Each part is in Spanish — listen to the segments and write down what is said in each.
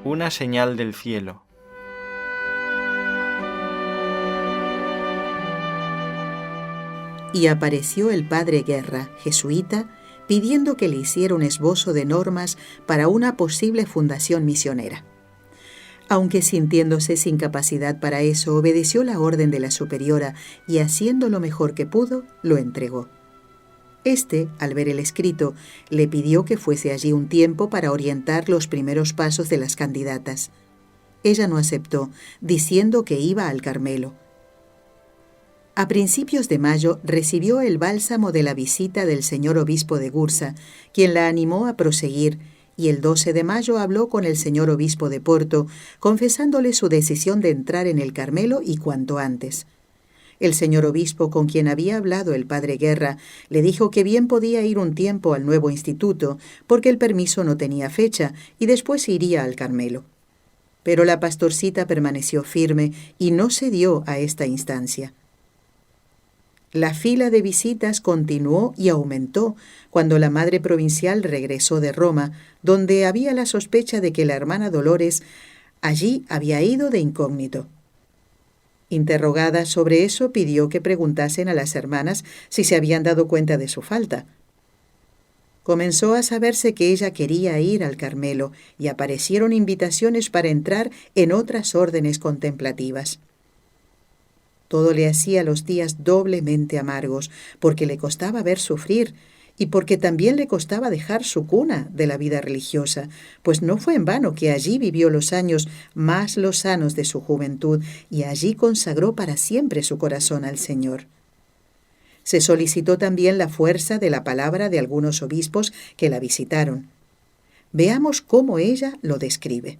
Una señal del cielo. Y apareció el padre Guerra, jesuita, pidiendo que le hiciera un esbozo de normas para una posible fundación misionera. Aunque sintiéndose sin capacidad para eso, obedeció la orden de la superiora y, haciendo lo mejor que pudo, lo entregó. Al ver el escrito, le pidió que fuese allí un tiempo para orientar los primeros pasos de las candidatas. Ella no aceptó, diciendo que iba al Carmelo. A principios de mayo recibió el bálsamo de la visita del señor obispo de Gursa, quien la animó a proseguir, y el 12 de mayo habló con el señor obispo de Porto, confesándole su decisión de entrar en el Carmelo y cuanto antes. El señor obispo, con quien había hablado el padre Guerra, le dijo que bien podía ir un tiempo al nuevo instituto, porque el permiso no tenía fecha, y después iría al Carmelo. Pero la pastorcita permaneció firme y no cedió a esta instancia. La fila de visitas continuó y aumentó cuando la madre provincial regresó de Roma, donde había la sospecha de que la hermana Dolores allí había ido de incógnito. Interrogada sobre eso, pidió que preguntasen a las hermanas si se habían dado cuenta de su falta. Comenzó a saberse que ella quería ir al Carmelo y aparecieron invitaciones para entrar en otras órdenes contemplativas. Todo le hacía los días doblemente amargos, porque le costaba ver sufrir y porque también le costaba dejar su cuna de la vida religiosa, pues no fue en vano que allí vivió los años más lozanos de su juventud y allí consagró para siempre su corazón al Señor. Se solicitó también la fuerza de la palabra de algunos obispos que la visitaron. Veamos cómo ella lo describe.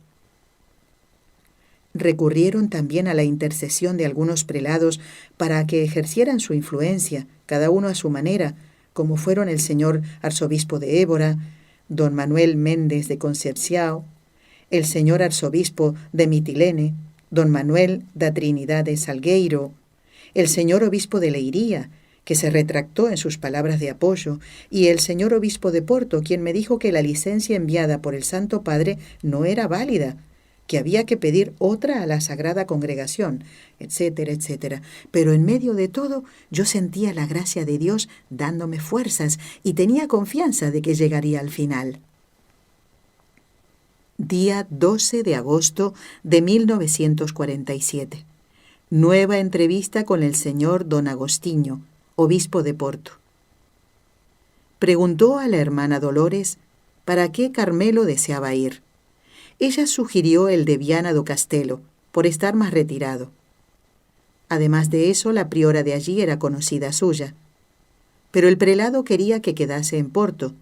Recurrieron también a la intercesión de algunos prelados para que ejercieran su influencia, cada uno a su manera, como fueron el señor arzobispo de Évora, don Manuel Méndez de Concepción, el señor arzobispo de Mitilene, don Manuel da Trinidad de Salgueiro, el señor obispo de Leiría, que se retractó en sus palabras de apoyo, y el señor obispo de Porto, quien me dijo que la licencia enviada por el Santo Padre no era válida, que había que pedir otra a la Sagrada Congregación, etcétera, etcétera. Pero en medio de todo, yo sentía la gracia de Dios dándome fuerzas y tenía confianza de que llegaría al final. Día 12 de agosto de 1947. Nueva entrevista con el señor don Agostinho, obispo de Porto. Preguntó a la hermana Dolores para qué Carmelo deseaba ir. Ella sugirió el de Viana do Castelo, por estar más retirado. Además de eso, la priora de allí era conocida suya. Pero el prelado quería que quedase en Porto,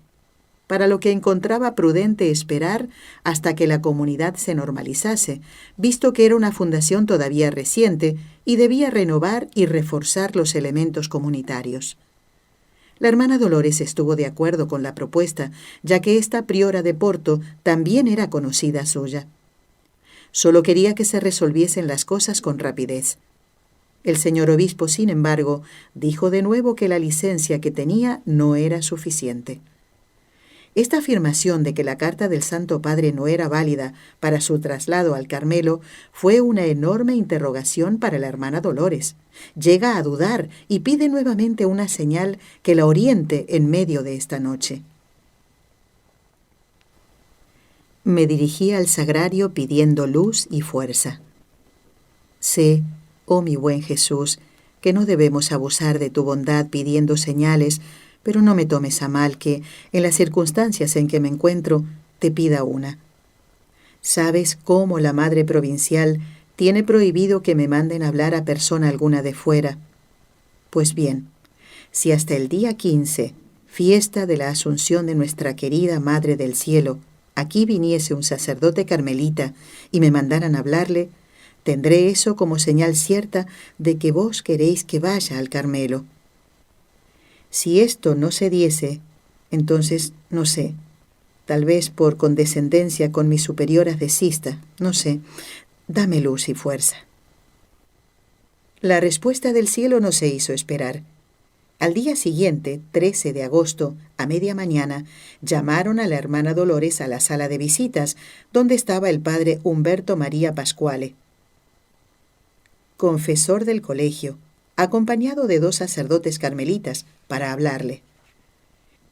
para lo que encontraba prudente esperar hasta que la comunidad se normalizase, visto que era una fundación todavía reciente y debía renovar y reforzar los elementos comunitarios. La hermana Dolores estuvo de acuerdo con la propuesta, ya que esta priora de Porto también era conocida suya. Solo quería que se resolviesen las cosas con rapidez. El señor obispo, sin embargo, dijo de nuevo que la licencia que tenía no era suficiente. Esta afirmación de que la carta del Santo Padre no era válida para su traslado al Carmelo fue una enorme interrogación para la hermana Dolores. Llega a dudar y pide nuevamente una señal que la oriente en medio de esta noche. Me dirigí al sagrario pidiendo luz y fuerza. Sé, oh mi buen Jesús, que no debemos abusar de tu bondad pidiendo señales, pero no me tomes a mal que, en las circunstancias en que me encuentro, te pida una. ¿Sabes cómo la madre provincial tiene prohibido que me manden hablar a persona alguna de fuera? Pues bien, si hasta el día 15, fiesta de la Asunción de nuestra querida Madre del Cielo, aquí viniese un sacerdote carmelita y me mandaran hablarle, tendré eso como señal cierta de que vos queréis que vaya al Carmelo. Si esto no se diese, entonces, no sé, tal vez por condescendencia con mis superioras desista, no sé, dame luz y fuerza. La respuesta del cielo no se hizo esperar. Al día siguiente, 13 de agosto, a media mañana, llamaron a la hermana Dolores a la sala de visitas, donde estaba el padre Humberto María Pascuale, confesor del colegio, acompañado de 2 sacerdotes carmelitas, para hablarle.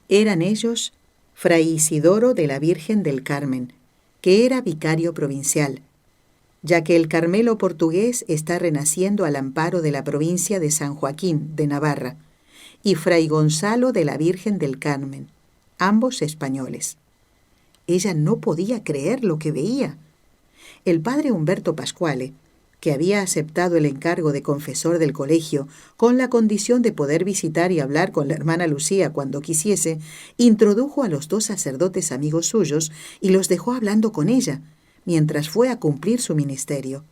Eran ellos Fray Isidoro de la Virgen del Carmen, que era vicario provincial, ya que el Carmelo portugués está renaciendo al amparo de la provincia de San Joaquín, de Navarra, y Fray Gonzalo de la Virgen del Carmen, ambos españoles. Ella no podía creer lo que veía. El padre Humberto Pascuale, que había aceptado el encargo de confesor del colegio con la condición de poder visitar y hablar con la hermana Lucía cuando quisiese, introdujo a los 2 sacerdotes amigos suyos y los dejó hablando con ella, mientras fue a cumplir su ministerio.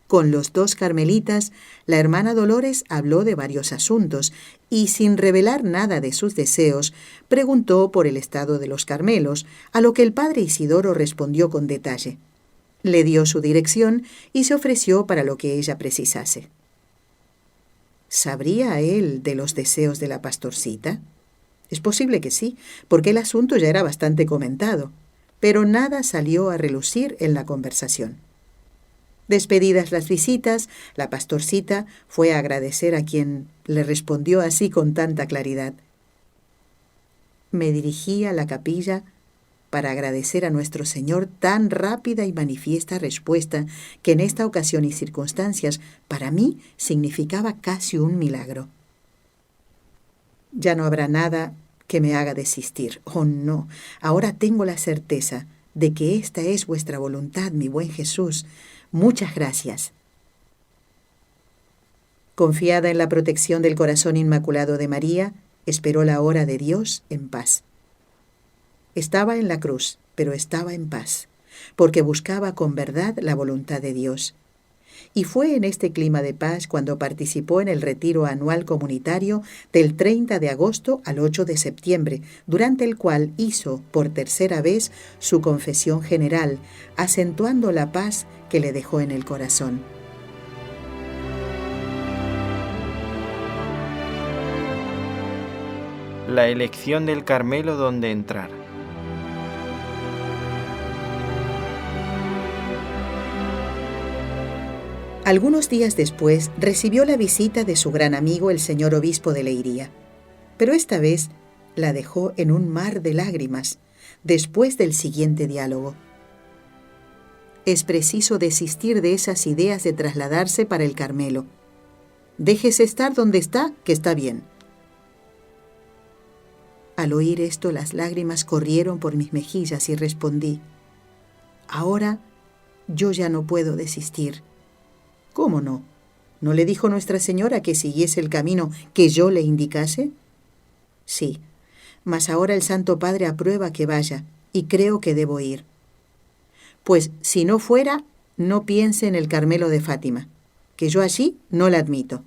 Con los 2 carmelitas, la hermana Dolores habló de varios asuntos y, sin revelar nada de sus deseos, preguntó por el estado de los Carmelos, a lo que el padre Isidoro respondió con detalle. Le dio su dirección y se ofreció para lo que ella precisase. ¿Sabría él de los deseos de la pastorcita? Es posible que sí, porque el asunto ya era bastante comentado, pero nada salió a relucir en la conversación. Despedidas las visitas, la pastorcita fue a agradecer a quien le respondió así con tanta claridad. Me dirigí a la capilla para agradecer a nuestro Señor tan rápida y manifiesta respuesta que en esta ocasión y circunstancias para mí significaba casi un milagro. Ya no habrá nada que me haga desistir. Oh, no, ahora tengo la certeza de que esta es vuestra voluntad, mi buen Jesús. Muchas gracias. Confiada en la protección del corazón inmaculado de María, esperó la hora de Dios en paz. Estaba en la cruz, pero estaba en paz, porque buscaba con verdad la voluntad de Dios. Y fue en este clima de paz cuando participó en el retiro anual comunitario del 30 de agosto al 8 de septiembre, durante el cual hizo por tercera vez su confesión general, acentuando la paz que le dejó en el corazón. La elección del Carmelo donde entrar. Algunos días después recibió la visita de su gran amigo el señor obispo de Leiría, pero esta vez la dejó en un mar de lágrimas después del siguiente diálogo. Es preciso desistir de esas ideas de trasladarse para el Carmelo. Déjese estar donde está, que está bien. Al oír esto, las lágrimas corrieron por mis mejillas y respondí: ahora yo ya no puedo desistir. ¿Cómo no? ¿No le dijo Nuestra Señora que siguiese el camino que yo le indicase? Sí, mas ahora el Santo Padre aprueba que vaya, y creo que debo ir. Pues si no fuera, no piense en el Carmelo de Fátima, que yo allí no la admito.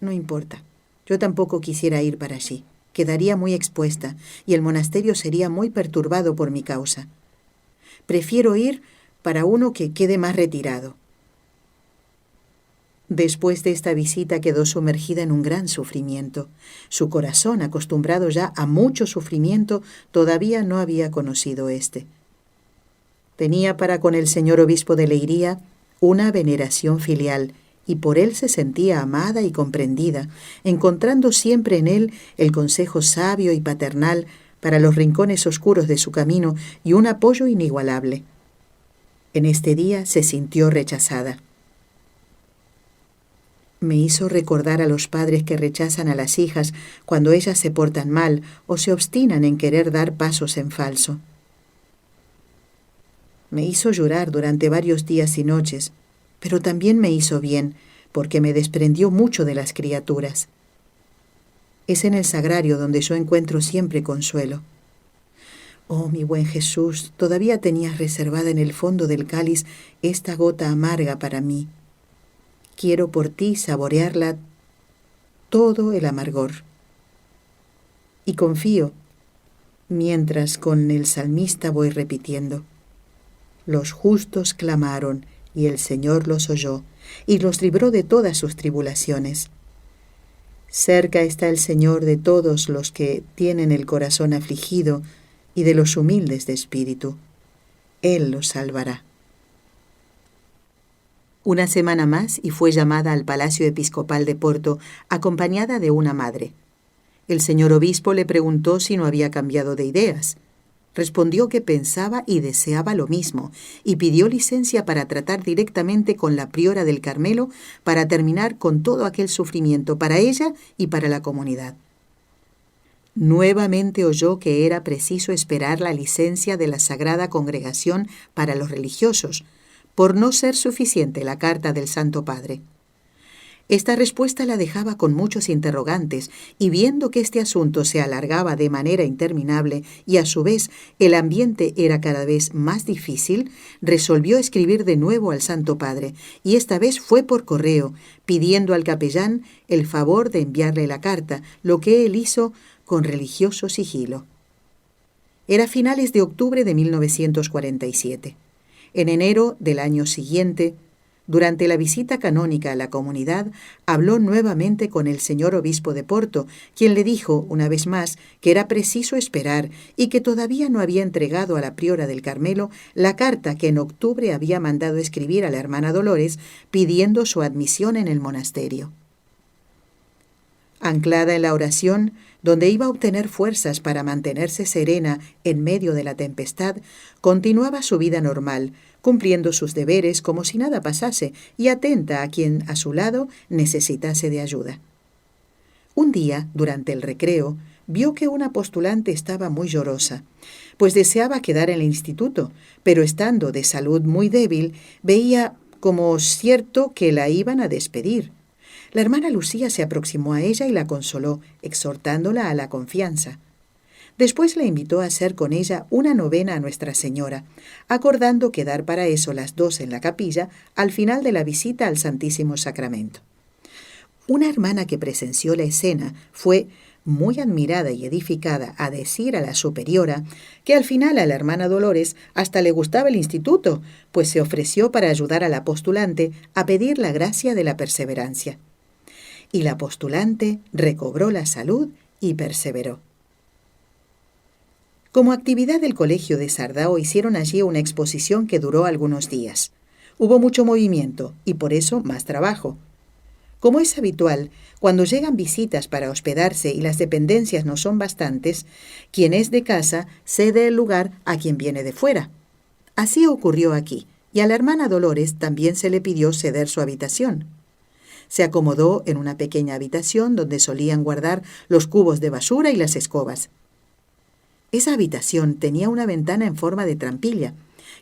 No importa, yo tampoco quisiera ir para allí. Quedaría muy expuesta, y el monasterio sería muy perturbado por mi causa. Prefiero ir para uno que quede más retirado. Después de esta visita quedó sumergida en un gran sufrimiento. Su corazón, acostumbrado ya a mucho sufrimiento, todavía no había conocido este. Tenía para con el señor obispo de Leiría una veneración filial, y por él se sentía amada y comprendida, encontrando siempre en él el consejo sabio y paternal para los rincones oscuros de su camino y un apoyo inigualable. En este día se sintió rechazada. Me hizo recordar a los padres que rechazan a las hijas cuando ellas se portan mal o se obstinan en querer dar pasos en falso. Me hizo llorar durante varios días y noches, pero también me hizo bien, porque me desprendió mucho de las criaturas. Es en el sagrario donde yo encuentro siempre consuelo. Oh, mi buen Jesús, todavía tenías reservada en el fondo del cáliz esta gota amarga para mí. Quiero por ti saborearla todo el amargor. Y confío, mientras con el salmista voy repitiendo: los justos clamaron, y el Señor los oyó, y los libró de todas sus tribulaciones. Cerca está el Señor de todos los que tienen el corazón afligido y de los humildes de espíritu. Él los salvará. Una semana más y fue llamada al Palacio Episcopal de Porto, acompañada de una madre. El señor obispo le preguntó si no había cambiado de ideas. Respondió que pensaba y deseaba lo mismo, y pidió licencia para tratar directamente con la priora del Carmelo para terminar con todo aquel sufrimiento para ella y para la comunidad. Nuevamente oyó que era preciso esperar la licencia de la Sagrada Congregación para los religiosos, por no ser suficiente la carta del Santo Padre. Esta respuesta la dejaba con muchos interrogantes, y viendo que este asunto se alargaba de manera interminable y a su vez el ambiente era cada vez más difícil, resolvió escribir de nuevo al Santo Padre, y esta vez fue por correo, pidiendo al capellán el favor de enviarle la carta, lo que él hizo con religioso sigilo. Era finales de octubre de 1947. En enero del año siguiente, durante la visita canónica a la comunidad, habló nuevamente con el señor obispo de Porto, quien le dijo, una vez más, que era preciso esperar y que todavía no había entregado a la priora del Carmelo la carta que en octubre había mandado escribir a la hermana Dolores pidiendo su admisión en el monasterio. Anclada en la oración, donde iba a obtener fuerzas para mantenerse serena en medio de la tempestad, continuaba su vida normal, cumpliendo sus deberes como si nada pasase y atenta a quien a su lado necesitase de ayuda. Un día, durante el recreo, vio que una postulante estaba muy llorosa, pues deseaba quedar en el instituto, pero estando de salud muy débil, veía como cierto que la iban a despedir. La hermana Lucía se aproximó a ella y la consoló, exhortándola a la confianza. Después la invitó a hacer con ella una novena a Nuestra Señora, acordando quedar para eso las dos en la capilla al final de la visita al Santísimo Sacramento. Una hermana que presenció la escena fue muy admirada y edificada a decir a la superiora que al final a la hermana Dolores hasta le gustaba el instituto, pues se ofreció para ayudar a la postulante a pedir la gracia de la perseverancia. Y la postulante recobró la salud y perseveró. Como actividad del Colegio de Sardao hicieron allí una exposición que duró algunos días. Hubo mucho movimiento y por eso más trabajo. Como es habitual, cuando llegan visitas para hospedarse y las dependencias no son bastantes, quien es de casa cede el lugar a quien viene de fuera. Así ocurrió aquí, y a la hermana Dolores también se le pidió ceder su habitación. Se acomodó en una pequeña habitación donde solían guardar los cubos de basura y las escobas. Esa habitación tenía una ventana en forma de trampilla,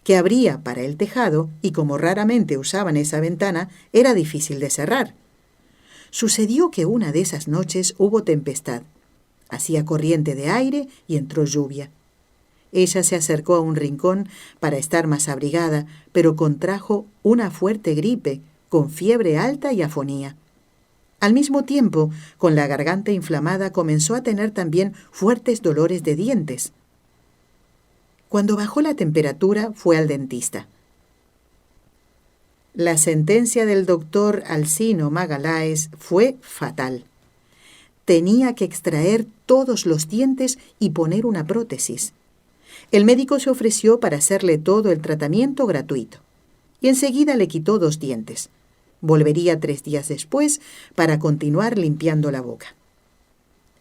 que abría para el tejado y como raramente usaban esa ventana, era difícil de cerrar. Sucedió que una de esas noches hubo tempestad. Hacía corriente de aire y entró lluvia. Ella se acercó a un rincón para estar más abrigada, pero contrajo una fuerte gripe, con fiebre alta y afonía. Al mismo tiempo, con la garganta inflamada, comenzó a tener también fuertes dolores de dientes. Cuando bajó la temperatura, fue al dentista. La sentencia del doctor Alcino Magaláes fue fatal. Tenía que extraer todos los dientes y poner una prótesis. El médico se ofreció para hacerle todo el tratamiento gratuito, y enseguida le quitó 2 dientes. Volvería 3 días después para continuar limpiando la boca.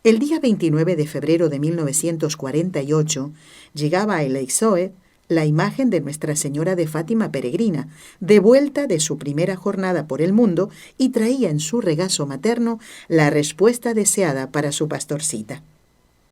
El día 29 de febrero de 1948 llegaba a Eleixoe la imagen de Nuestra Señora de Fátima peregrina, de vuelta de su primera jornada por el mundo, y traía en su regazo materno la respuesta deseada para su pastorcita.